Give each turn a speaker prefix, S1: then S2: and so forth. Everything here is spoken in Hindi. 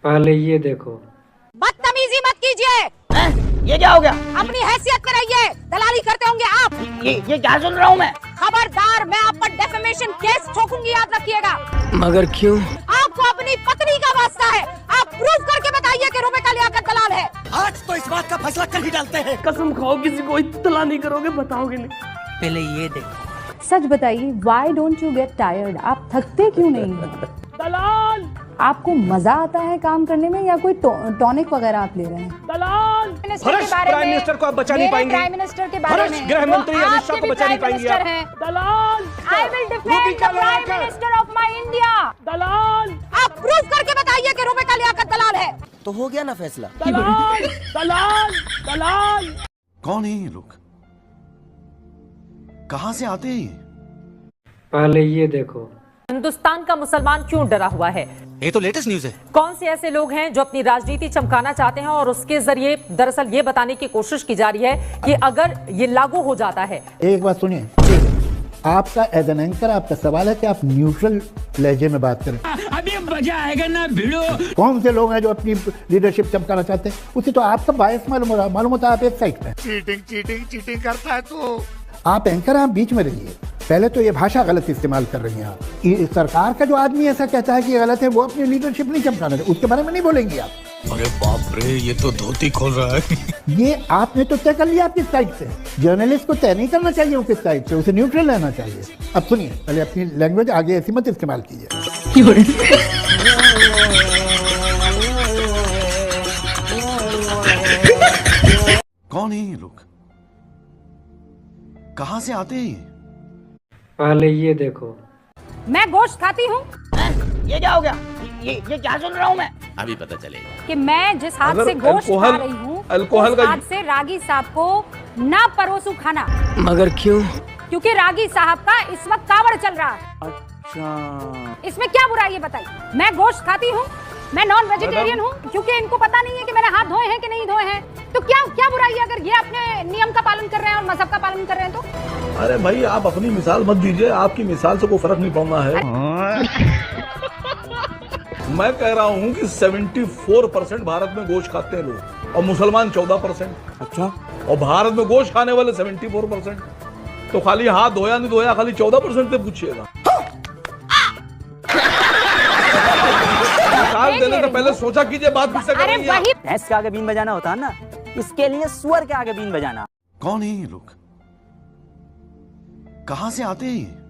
S1: पहले ये देखो।
S2: बदतमीजी मत कीजिए।
S3: ये क्या हो गया?
S2: अपनी हैसियत में रहिए। दलाली करते होंगे आप।
S3: ये क्या सुन रहा हूँ मैं?
S2: खबरदार, मैं आप पर डेफेमेशन केस ठोकूंगी, याद रखिएगा।
S1: मगर क्यों?
S2: आपको अपनी पत्नी का वास्ता है। आप प्रूफ करके बताइए कि रुपए का लियाकत दलाल है।
S4: आज तो इस बात का फैसला कर ही डालते हैं।
S1: कसम खाओ किसी को इत्तला नहीं करोगे, बताओगे नहीं।
S4: पहले ये देखो।
S5: सच बताइए, why don't you get tired? आप थकते क्यों नहीं हैं?
S1: दलाल,
S5: आपको मजा आता है काम करने में या कोई टॉनिक वगैरह आप ले रहे हैं?
S1: दलाल।
S6: भ्रष्ट प्राइम मिनिस्टर को आप बचा नहीं पाएंगे।
S2: प्राइम मिनिस्टर के बारे
S6: भ्रष्ट
S2: में
S6: गृह मंत्री अमित शाह को बचा नहीं पाएंगे आप।
S1: दलाल,
S2: I will defend the prime minister of my India.
S1: दलाल,
S2: आप प्रूफ करके बताइए कि रुपए का लियाकत दलाल है।
S4: तो हो गया ना फैसला।
S1: दलाल, दलाल, दलाल।
S7: कौन है ये लोग? कहां से आते हैं ये?
S1: पहले ये देखो।
S8: हिंदुस्तान का मुसलमान क्यों डरा हुआ है?
S4: ये तो लेटेस्ट न्यूज है।
S8: कौन से ऐसे लोग हैं जो अपनी राजनीति चमकाना चाहते हैं और उसके जरिए दरअसल ये बताने की कोशिश की जा रही है कि अगर ये लागू हो जाता है।
S9: एक बात सुनिए, आपका एज एन एंकर आपका सवाल है कि आप न्यूट्रल लहजे में बात करें।
S4: अभी मजा आएगा ना भिड़ो।
S9: कौन से लोग हैं जो अपनी लीडरशिप चमकाना चाहते हैं? उसे तो आपका बायस मालूम होता है। आप एक साइड पे
S7: चीटिंग करता है तो
S9: आप एंकर, आप बीच में रहिए। पहले तो ये भाषा गलत इस्तेमाल कर रही हैं आप। सरकार का जो आदमी ऐसा कहता है कि ये गलत है, वो अपनी लीडरशिप नहीं चमकाना चाहिए, उसके बारे में नहीं बोलेंगे आप।
S7: अरे बाप रे, ये तो धोती खोल रहा है।
S9: ये आपने तो तय कर लिया आप किस साइड से। जर्नलिस्ट को तय नहीं करना चाहिए वो किस साइड से, उसे न्यूट्रल रहना चाहिए। अब सुनिए, पहले अपनी लैंग्वेज आगे ऐसी मत इस्तेमाल कीजिए।
S7: कौन है ये लोग? कहां से आते हैं ये?
S1: पहले ये देखो।
S2: मैं गोश्त खाती हूँ।
S3: ये क्या हो गया? ये क्या सुन रहा हूँ मैं?
S7: अभी पता चलेगा।
S2: कि मैं जिस हाथ से गोश्त खा रही हूँ, उस हाथ से रागी साहब को ना परोसू खाना।
S1: मगर क्यों?
S2: क्योंकि रागी साहब का इस वक्त कावड़ चल रहा है। अच्छा, इसमें क्या बुराई है बताइए? मैं गोश्त खाती हूँ, मैं नॉन वेजिटेरियन हूँ, क्योंकि इनको पता नहीं है कि मैंने हाथ धोए हैं कि नहीं धोए हैं। तो क्या बुराई है अगर ये अपने नियम का पालन कर रहे हैं और मजहब का पालन कर रहे हैं तो?
S6: अरे भाई, आप अपनी मिसाल मत दीजिए, आपकी मिसाल से कोई फर्क नहीं पड़ना है। मैं कह रहा हूँ कि 74% भारत में गोश्त खाते हैं लोग और मुसलमान 14%। अच्छा, और भारत में गोश्त खाने वाले 74%। तो खाली हाथ धोया नहीं धोया, खाली 14% से पूछिएगा। मिसाल देने से पहले सोचा कीजिए, बात किससे करेंगे आप?
S3: भैंस के आगे बीन बजाना होता है ना, इसके लिए सुअर के आगे बीन बजाना।
S7: कौन है ये लोग? कहां से आते हैं ये?